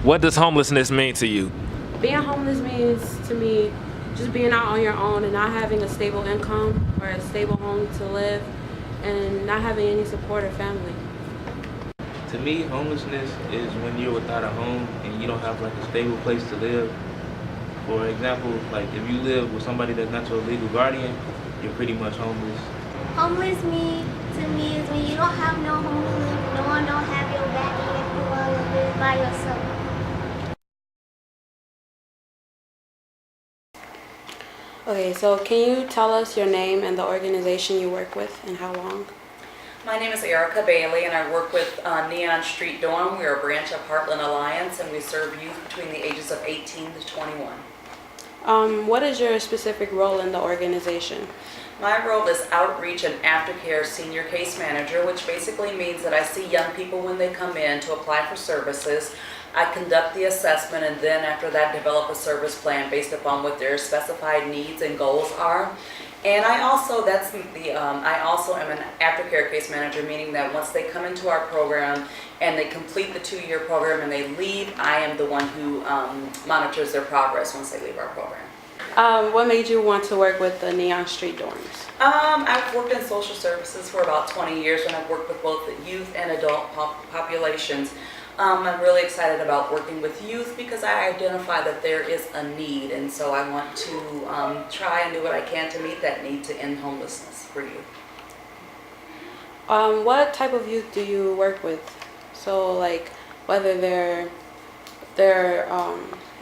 What does homelessness mean to you? Being homeless means to me just being out on your own and not having a stable income or a stable home to live and not having any support or family. To me, homelessness is when you're without a home and you don't have like a stable place to live. For example, like if you live with somebody that's not your legal guardian, you're pretty much homeless. Homeless to me is when you don't have no home to live, no one don't have your back, and if you want to live by yourself. Okay, so can you tell us your name and the organization you work with and how long? My name is Erica Bailey, and I work with Neon Street Dorm. We are a branch of Heartland Alliance, and we serve youth between the ages of 18 to 21. What is your specific role in the organization? My role is outreach and aftercare senior case manager, which basically means that I see young people when they come in to apply for services. I conduct the assessment, and then after that develop a service plan based upon what their specified needs and goals are. And I also am an aftercare case manager, meaning that once they come into our program and they complete the 2-year program and they leave, I am the one who monitors their progress once they leave our program. What made you want to work with the Neon Street Dorms? I've worked in social services for about 20 years, and I've worked with both the youth and adult populations. I'm really excited about working with youth because I identify that there is a need, and so I want to try and do what I can to meet that need to end homelessness for youth. What type of youth do you work with? So like whether they're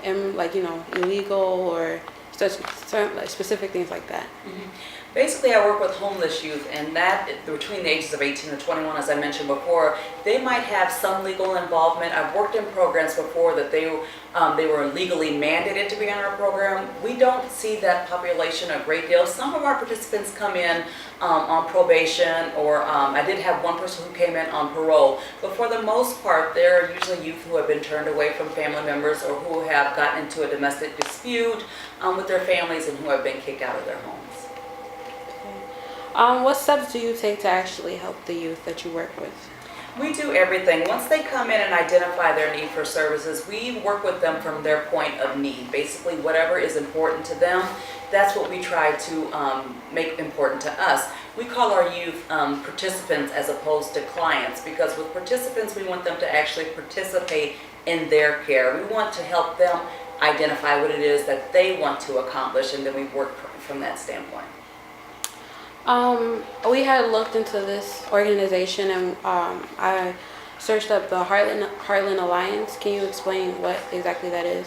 illegal or certain like specific things like that. Mm-hmm. Basically, I work with homeless youth, and that between the ages of 18 to 21, as I mentioned before, they might have some legal involvement. I've worked in programs before that they were legally mandated to be in our program. We don't see that population a great deal. Some of our participants come in on probation, or I did have one person who came in on parole. But for the most part, they're usually youth who have been turned away from family members or who have gotten into a domestic dispute with their families and who have been kicked out of their homes. What steps do you take to actually help the youth that you work with? We do everything. Once they come in and identify their need for services, we work with them from their point of need. Basically, whatever is important to them, that's what we try to make important to us. We call our youth participants as opposed to clients, because with participants, we want them to actually participate in their care. We want to help them identify what it is that they want to accomplish, and then we work from that standpoint. We had looked into this organization, and I searched up the Heartland Alliance. Can you explain what exactly that is?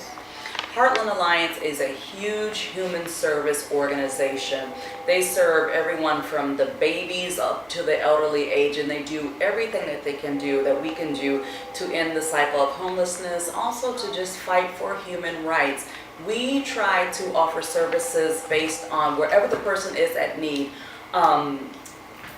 Heartland Alliance is a huge human service organization. They serve everyone from the babies up to the elderly age, and they do everything that they can do, that we can do, to end the cycle of homelessness, also to just fight for human rights. We try to offer services based on wherever the person is at need.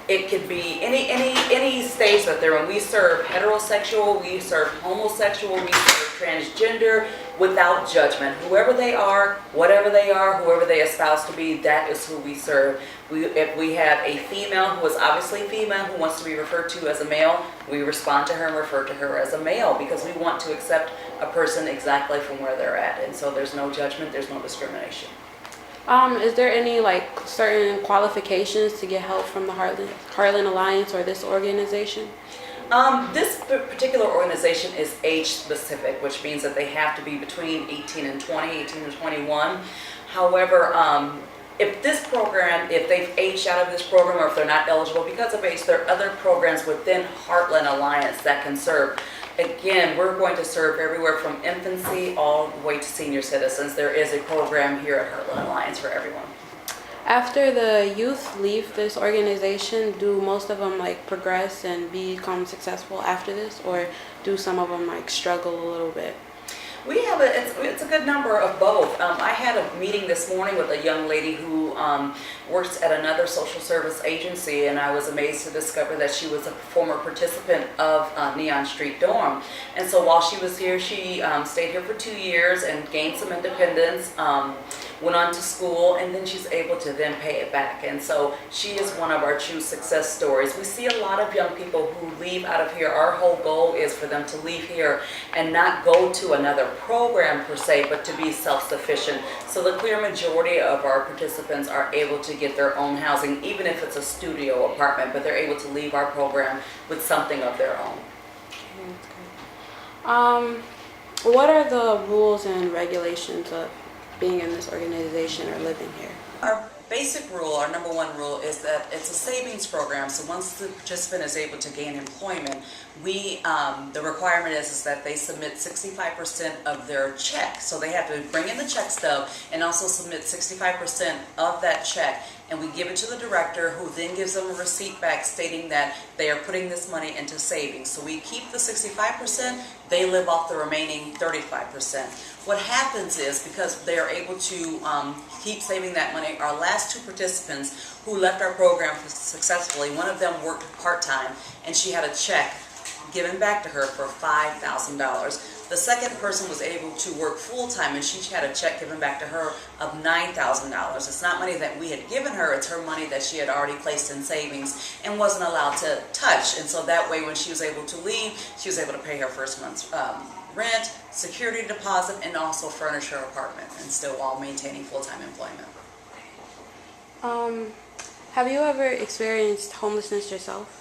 It could be any stage that they're in. We serve heterosexual, we serve homosexual, we serve transgender without judgment. Whoever they are, whatever they are, whoever they espouse to be, that is who we serve. If we have a female who is obviously female who wants to be referred to as a male, we respond to her and refer to her as a male, because we want to accept a person exactly from where they're at. And so there's no judgment, there's no discrimination. Is there any like certain qualifications to get help from the Heartland Alliance or this organization? This particular organization is age specific, which means that they have to be between 18 and 20, 18 and 21. However, if they've aged out of this program, or if they're not eligible because of age, there are other programs within Heartland Alliance that can serve. Again, we're going to serve everywhere from infancy all the way to senior citizens. There is a program here at Heartland Alliance for everyone. After the youth leave this organization, do most of them like progress and become successful after this, or do some of them like struggle a little bit? We have it's a good number of both. I had a meeting this morning with a young lady who works at another social service agency, and I was amazed to discover that she was a former participant of Neon Street Dorm. And so while she was here, she stayed here for 2 years and gained some independence, went on to school, and then she's able to then pay it back. And so she is one of our true success stories. We see a lot of young people who leave out of here. Our whole goal is for them to leave here and not go to another program per se, but to be self-sufficient. So the clear majority of our participants are able to get their own housing, even if it's a studio apartment, but they're able to leave our program with something of their own. What are the rules and regulations of being in this organization or living here? Our basic rule, our number one rule, is that it's a savings program. So once the participant is able to gain employment, the requirement is that they submit 65% of their check. So they have to bring in the check stub and also submit 65% of that check. And we give it to the director, who then gives them a receipt back stating that they are putting this money into savings. So we keep the 65%, they live off the remaining 35%. What happens is, because they are able to keep saving that money, our last 2 participants who left our program successfully, one of them worked part-time and she had a check given back to her for $5,000. The second person was able to work full-time and she had a check given back to her of $9,000. It's not money that we had given her, it's her money that she had already placed in savings and wasn't allowed to touch. And so that way, when she was able to leave, she was able to pay her first month's rent, security deposit, and also furnish her apartment, and still while maintaining full-time employment. Have you ever experienced homelessness yourself?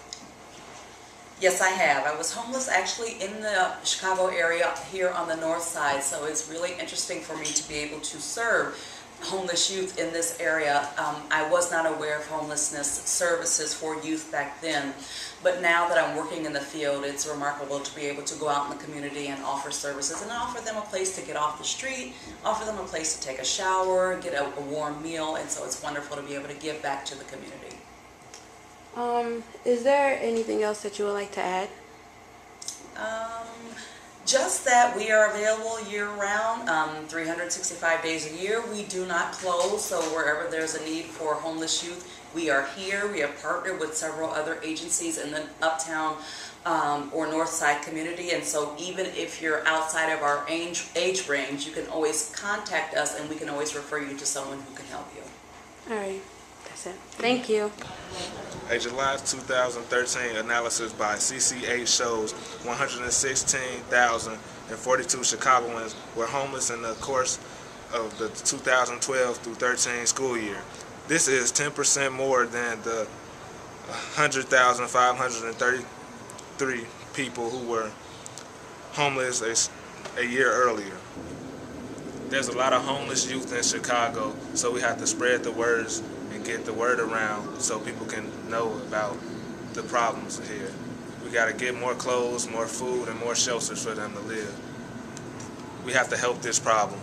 Yes, I have. I was homeless actually in the Chicago area here on the north side, so it's really interesting for me to be able to serve homeless youth in this area. I was not aware of homelessness services for youth back then, but now that I'm working in the field, it's remarkable to be able to go out in the community and offer services and offer them a place to get off the street, offer them a place to take a shower, get a warm meal, and so it's wonderful to be able to give back to the community. Is there anything else that you would like to add? Just that we are available year-round, 365 days a year. We do not close, so wherever there's a need for homeless youth, we are here. We have partnered with several other agencies in the Uptown or North Side community, and so even if you're outside of our age range, you can always contact us and we can always refer you to someone who can help you. All right, that's it. Thank you. A July 2013 analysis by CCH shows 116,042 Chicagoans were homeless in the course of the 2012 through 13 school year. This is 10% more than the 100,533 people who were homeless a year earlier. There's a lot of homeless youth in Chicago, so we have to spread the words and get the word around so people can know about the problems here. We got to get more clothes, more food, and more shelters for them to live. We have to help this problem.